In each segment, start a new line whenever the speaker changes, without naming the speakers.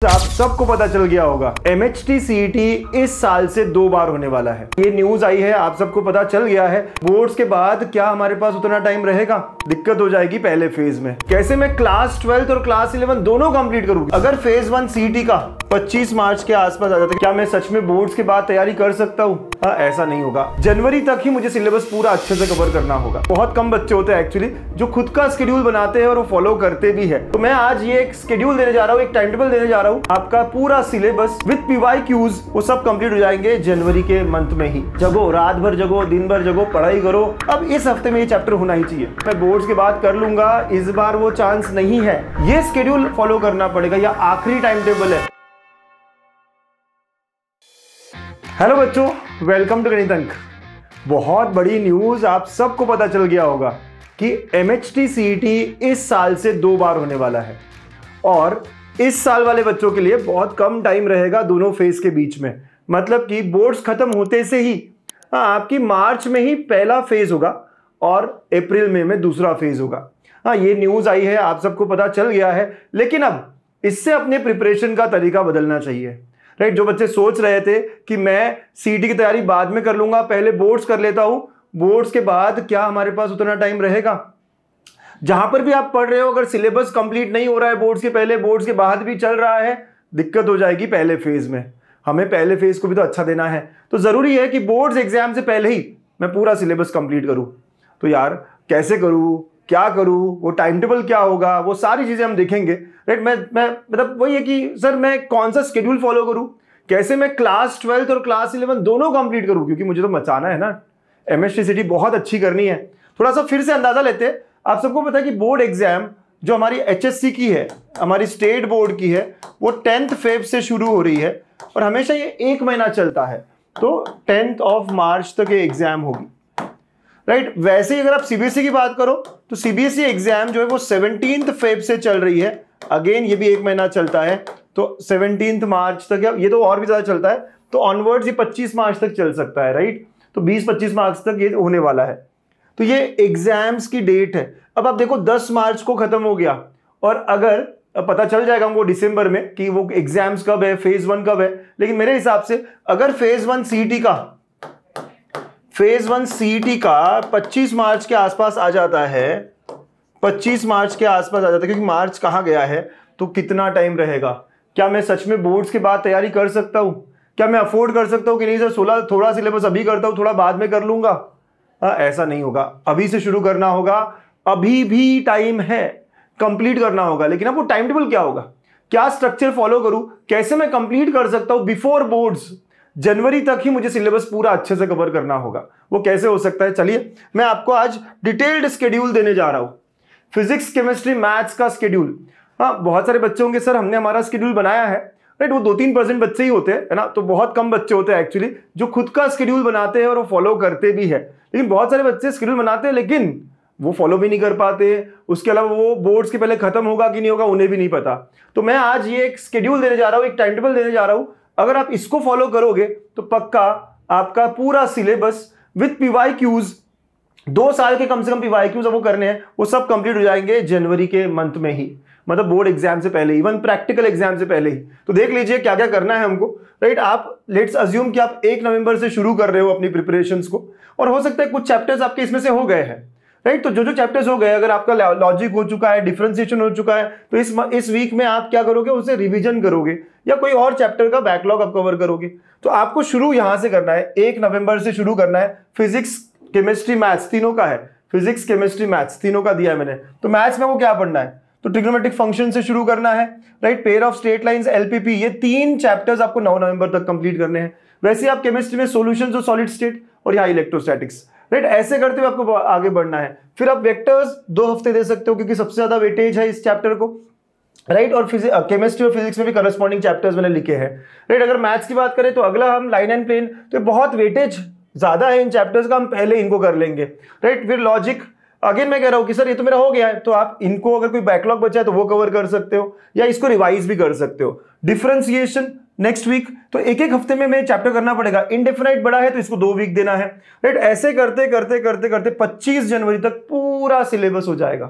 आप सबको पता चल गया होगा MHT CET इस साल से 2 बार होने वाला है। ये न्यूज आई है, आप सबको पता चल गया है। बोर्ड्स के बाद क्या हमारे पास उतना टाइम रहेगा? दिक्कत हो जाएगी पहले फेज में। कैसे मैं क्लास 12 और क्लास 11 दोनों कंप्लीट करूंगी? अगर फेज 1 CET का 25 मार्च के आसपास आ जाता है, क्या मैं सच में बोर्ड्स के बाद तैयारी कर सकता हूँ? ऐसा नहीं होगा। जनवरी तक ही मुझे सिलेबस पूरा अच्छे से कवर करना होगा। बहुत कम बच्चे होते हैं एक्चुअली जो खुद का शेड्यूल बनाते हैं और वो फॉलो करते भी है। तो मैं आज ये एक शेड्यूल देने जा रहा हूँ, एक टाइम टेबल देने जा रहा हूँ। आपका पूरा सिलेबस विद PYQs वो सब कंप्लीट हो जाएंगे जनवरी के मंथ में ही। जगो, रात भर जगो, दिन भर जगो, पढ़ाई करो। अब इस हफ्ते में ये चैप्टर होना ही चाहिए। मैं बोर्ड्स के बाद कर लूंगा, इस बार वो चांस नहीं है। ये शेड्यूल फॉलो करना पड़ेगा, या आखिरी टाइम टेबल है। हेलो बच्चों, वेलकम टू गणित अंक। बहुत बड़ी न्यूज, आप सबको पता चल गया होगा कि MHT CET इस साल से 2 बार होने वाला है। और इस साल वाले बच्चों के लिए बहुत कम टाइम रहेगा दोनों फेज के बीच में। मतलब कि बोर्ड्स खत्म होते से ही आपकी मार्च में ही पहला फेज होगा और अप्रैल मई में दूसरा फेज होगा। ये न्यूज आई है, आप सबको पता चल गया है। लेकिन अब इससे अपने प्रिपरेशन का तरीका बदलना चाहिए, राइट? जो बच्चे सोच रहे थे कि मैं CET की तैयारी बाद में कर लूंगा, पहले बोर्ड्स कर लेता हूं, बोर्ड्स के बाद क्या हमारे पास उतना टाइम रहेगा? जहां पर भी आप पढ़ रहे हो, अगर सिलेबस कंप्लीट नहीं हो रहा है बोर्ड्स के पहले, बोर्ड्स के बाद भी चल रहा है, दिक्कत हो जाएगी पहले फेज में। हमें पहले फेज को भी तो अच्छा देना है। तो जरूरी है कि बोर्ड्स एग्जाम से पहले ही मैं पूरा सिलेबस कंप्लीट करूं। तो यार कैसे करूं, क्या करूं, वो टाइम टेबल क्या होगा, वो सारी चीजें हम देखेंगे, राइट? मैं मतलब वही है कि सर मैं कौन सा शेड्यूल फॉलो करूं, कैसे मैं क्लास 12 और क्लास 11 दोनों कंप्लीट करूं, क्योंकि मुझे तो मचाना है ना। MHT CET बहुत अच्छी करनी है। थोड़ा सा फिर से अंदाजा लेते हैं। आप सबको पता है कि बोर्ड एग्जाम जो हमारी HSC की है, हमारी स्टेट बोर्ड की है, वो 10th फेब से शुरू हो रही है और हमेशा ये 1 महीना चलता है। तो 10th ऑफ मार्च तक ये एग्जाम होगी, राइट? वैसे ही अगर आप CBSE की बात करो तो CBSE एग्जाम जो है वो 17th फेब से चल रही है। अगेन ये भी 1 महीना चलता है, तो 17th मार्च तक, ये तो और भी ज्यादा चलता है, तो ऑनवर्ड्स ये 25 मार्च तक चल सकता है, राइट? तो 20-25 मार्च तक ये होने वाला है। तो ये एग्जाम्स की डेट है। अब आप देखो 10 मार्च को खत्म हो गया, और अगर पता चल जाएगा हमको दिसंबर में कि वो एग्जाम्स कब है, फेज 1 कब है। लेकिन मेरे हिसाब से अगर फेज 1 CET का 25 मार्च के आसपास आ जाता है, 25 मार्च के आसपास आ जाता है, क्योंकि मार्च कहाँ गया है, तो कितना टाइम रहेगा? क्या मैं सच में बोर्ड्स के बाद तैयारी कर सकता हूँ? क्या मैं अफोर्ड कर सकता हूँ कि नहीं सर 16 थोड़ा सिलेबस अभी करता हूँ, थोड़ा बाद में कर लूंगा? ऐसा नहीं होगा। अभी से शुरू करना होगा, अभी भी टाइम है, कंप्लीट करना होगा। लेकिन अब वो टाइम टेबल क्या होगा, क्या स्ट्रक्चर फॉलो करूं, कैसे मैं कंप्लीट कर सकता हूं बिफोर बोर्ड्स? जनवरी तक ही मुझे सिलेबस पूरा अच्छे से कवर करना होगा। वो कैसे हो सकता है? चलिए मैं आपको आज डिटेल्ड शेड्यूल देने जा रहा हूं। फिजिक्स, केमिस्ट्री, मैथ्स का शेड्यूल। बहुत सारे बच्चे होंगे सर हमने हमारा शेड्यूल बनाया है, राइट? वो 2-3% बच्चे ही होते हैं, है ना? तो बहुत कम बच्चे होते हैं एक्चुअली जो खुद का शेड्यूल बनाते हैं और वो फॉलो करते भी है। लेकिन बहुत सारे बच्चे शेड्यूल बनाते हैं लेकिन वो फॉलो भी नहीं कर पाते। उसके अलावा वो बोर्ड्स के पहले खत्म होगा कि नहीं होगा उन्हें भी नहीं पता। तो मैं आज ये एक शेड्यूल देने जा रहा हूँ, एक टाइम टेबल देने जा रहा हूँ। अगर आप इसको फॉलो करोगे तो पक्का आपका पूरा सिलेबस विद PYQs, 2 साल के कम से कम PYQs वो करने हैं, वो सब कंप्लीट हो जाएंगे जनवरी के मंथ में ही, मतलब बोर्ड एग्जाम से पहले, इवन प्रैक्टिकल एग्जाम से पहले ही। तो देख लीजिए क्या क्या करना है हमको, राइट? आप लेट्स अज्यूम कि आप 1 नवंबर से शुरू कर रहे हो अपनी प्रिपरेशंस को, और हो सकता है कुछ चैप्टर्स आपके इसमें से हो गए हैं, राइट? तो जो चैप्टर्स हो गए, अगर आपका लॉजिक हो चुका है, डिफरेंशिएशन हो चुका है, तो इस वीक में आप क्या करोगे, उसे रिवीजन करोगे या कोई और चैप्टर का बैकलॉग आप कवर करोगे। तो आपको शुरू यहां से करना है, 1 नवंबर से शुरू करना है। फिजिक्स, केमिस्ट्री, मैथ्स तीनों का है। फिजिक्स, केमिस्ट्री, मैथ्स तीनों का दिया है मैंने। तो मैथ्स में वो क्या पढ़ना है, तो ट्रिग्नोमेट्रिक फंक्शन से शुरू करना है, right? Pair of straight lines, LPP, ये 3 चैप्टर्स आपको 9 नवंबर तक कंप्लीट करने हैं। वैसे आप केमिस्ट्री में सॉल्यूशंस ऑफ सॉलिड स्टेट और यहाँ इलेक्ट्रोस्टैटिक्स, राइट? ऐसे करते हुए आपको आगे बढ़ना है। फिर आप वेक्टर्स 2 हफ्ते दे सकते हो क्योंकि सबसे ज्यादा वेटेज है इस चैप्टर को, राइट? और केमिस्ट्री और फिजिक्स में भी करस्पॉन्डिंग चैप्टर्स मैंने लिखे हैं, राइट? अगर मैथ्स की बात करें तो अगला हम लाइन एंड प्लेन, तो बहुत वेटेज ज्यादा है इन चैप्टर्स का, हम पहले इनको कर लेंगे, राइट? फिर लॉजिक, अगेन मैं कह रहा हूं कि सर ये तो मेरा हो गया है, तो आप इनको अगर कोई बैकलॉग बचा है तो वो कवर कर सकते हो या इसको रिवाइज भी कर सकते हो। डिफरेंशिएशन नेक्स्ट वीक, तो एक हफ्ते में मैं चैप्टर करना पड़ेगा। इनडेफिनाइट बड़ा है तो इसको 2 वीक देना है, राइट? ऐसे करते करते करते करते 25 जनवरी तक पूरा सिलेबस हो जाएगा,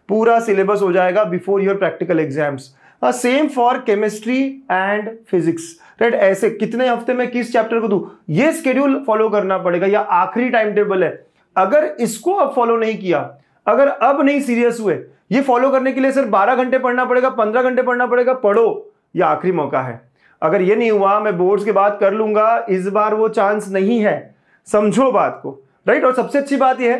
पूरा सिलेबस हो जाएगा before your practical exams. Same for chemistry and physics, right. ऐसे कितने हफ्ते में किस चैप्टर को दूं, ये स्केड्यूल फॉलो करना पड़ेगा, या आखिरी टाइम टेबल है। अगर इसको अब फॉलो नहीं किया, अगर अब नहीं सीरियस हुए, ये फॉलो करने के लिए सिर्फ 12 घंटे पढ़ना पड़ेगा, 15 घंटे पढ़ना पड़ेगा, पढ़ो, ये आखिरी मौका है। अगर ये नहीं हुआ मैं बोर्ड्स के बाद कर लूंगा, इस बार वो चांस नहीं है, समझो बात को, राइट। और सबसे अच्छी बात यह है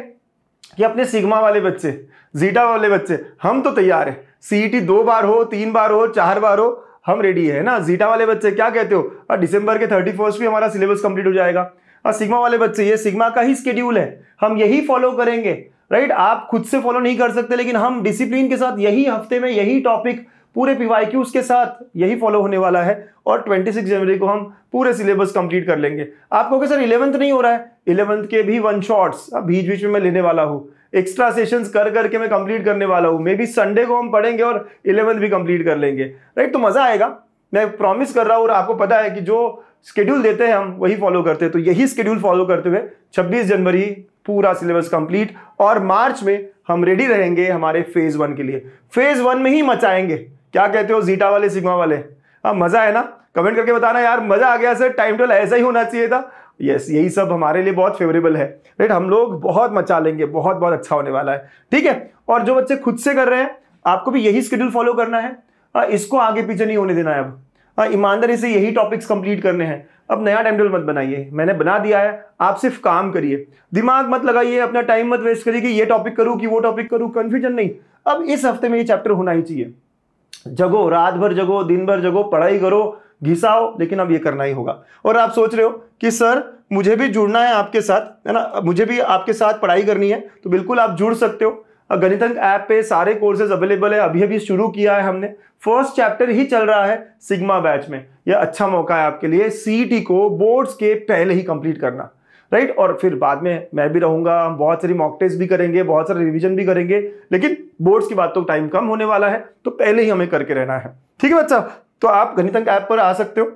कि अपने सिग्मा वाले बच्चे, जीटा वाले बच्चे, हम तो तैयार है। सीईटी 2 बार हो, 3 बार हो, 4 बार हो, हम रेडी है ना। जीटा वाले बच्चे क्या कहते हो, दिसंबर के 31 भी हमारा सिलेबस कंप्लीट हो जाएगा। सिग्मा वाले बच्चे, ये सिग्मा का ही स्केड्यूल है, हम यही फॉलो करेंगे, राइट। आप खुद से फॉलो नहीं कर सकते, लेकिन हम डिसिप्लिन के साथ यही हफ्ते में यही टॉपिक पूरे पीवाईक्यूज के साथ यही फॉलो होने वाला है, और 26 जनवरी को हम पूरे सिलेबस कंप्लीट कर लेंगे। आप कहोगे सर 11th नहीं हो रहा है, 11th के भी 1 शॉट्स बीच बीच में मैं लेने वाला हूँ, एक्स्ट्रा सेशंस कर करके मैं कंप्लीट करने वाला हूँ। मे बी संडे को हम पढ़ेंगे और 11th भी कंप्लीट कर लेंगे, राइट। तो मजा आएगा, मैं प्रॉमिस कर रहा हूँ। और आपको पता है कि जो शेड्यूल देते हैं हम वही फॉलो करते हैं, तो यही शेड्यूल फॉलो करते हुए 26 जनवरी पूरा सिलेबस कंप्लीट, और मार्च में हम रेडी रहेंगे हमारे फेज 1 के लिए। फेज 1 में ही मचाएंगे, क्या कहते हो जीटा वाले, सिग्मा वाले? हाँ, मजा है ना? कमेंट करके बताना यार, मजा आ गया सर, टाइम टेबल ऐसा ही होना चाहिए था। यस, यही सब हमारे लिए बहुत फेवरेबल है, राइट। हम लोग बहुत मचा लेंगे, बहुत बहुत अच्छा होने वाला है, ठीक है। और जो बच्चे खुद से कर रहे हैं, आपको भी यही शेड्यूल फॉलो करना है, इसको आगे पीछे नहीं होने देना है। अब ईमानदारी से यही टॉपिक्स कंप्लीट करने हैं। अब नया टाइम टेबल मत बनाइए, मैंने बना दिया है, आप सिर्फ काम करिए, दिमाग मत लगाइए, अपना टाइम मत वेस्ट करिए कि ये टॉपिक करूं कि वो टॉपिक करूं, कंफ्यूजन नहीं। अब इस हफ्ते में ये चैप्टर होना ही चाहिए। जगो, रात भर जगो, दिन भर जगो, पढ़ाई करो, घिसाओ, लेकिन अब ये करना ही होगा। और आप सोच रहे हो कि सर मुझे भी जुड़ना है आपके साथ, है ना, मुझे भी आपके साथ पढ़ाई करनी है, तो बिल्कुल आप जुड़ सकते हो। गणितंक ऐप पे सारे कोर्सेज अवेलेबल है, अभी अभी शुरू किया है हमने, फर्स्ट चैप्टर ही चल रहा है सिग्मा बैच में। यह अच्छा मौका है आपके लिए सीईटी को बोर्ड्स के पहले ही कंप्लीट करना, राइट। और फिर बाद में मैं भी रहूंगा, बहुत सारी मॉक टेस्ट भी करेंगे, बहुत सारे रिवीजन भी करेंगे, लेकिन बोर्ड्स की बात तो टाइम कम होने वाला है, तो पहले ही हमें करके रहना है, ठीक है बच्चा। तो आप गणितंक ऐप पर आ सकते हो,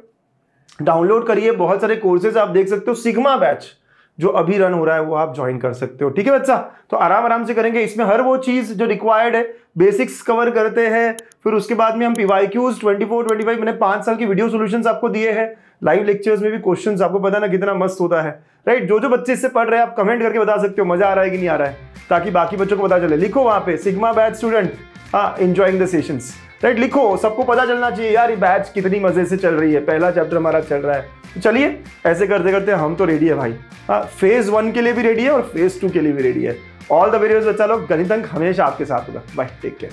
डाउनलोड करिए, बहुत सारे कोर्सेज आप देख सकते हो। सिग्मा बैच जो अभी रन हो रहा है वो आप ज्वाइन कर सकते हो, ठीक है बच्चा। तो आराम आराम से करेंगे, इसमें हर वो चीज जो रिक्वायर्ड है, बेसिक्स कवर करते हैं, फिर उसके बाद में हम पीवाईक्यूज 24, 25, मैंने 5 साल की वीडियो सॉल्यूशंस आपको दिए हैं, लाइव लेक्चर्स में भी क्वेश्चंस, आपको पता ना कितना मस्त होता है, राइट। जो जो बच्चे इससे पढ़ रहे हैं आप कमेंट करके बता सकते हो मजा आ रहा है कि नहीं आ रहा है, ताकि बाकी बच्चों को पता चले। लिखो वहां पे सिग्मा बैच स्टूडेंट, हाँ, एंजॉयिंग द सेशंस, राइट। लिखो, सबको पता चलना चाहिए यार ये बैच कितनी मजे से चल रही है, पहला चैप्टर हमारा चल रहा है। तो चलिए ऐसे करते करते हम तो रेडी है भाई, हाँ, फेज 1 के लिए भी रेडी है और फेज 2 के लिए भी रेडी है। ऑल द वेरी बेस्ट बच्चा लोग, गणितंक हमेशा आपके साथ होगा। Bye, take care.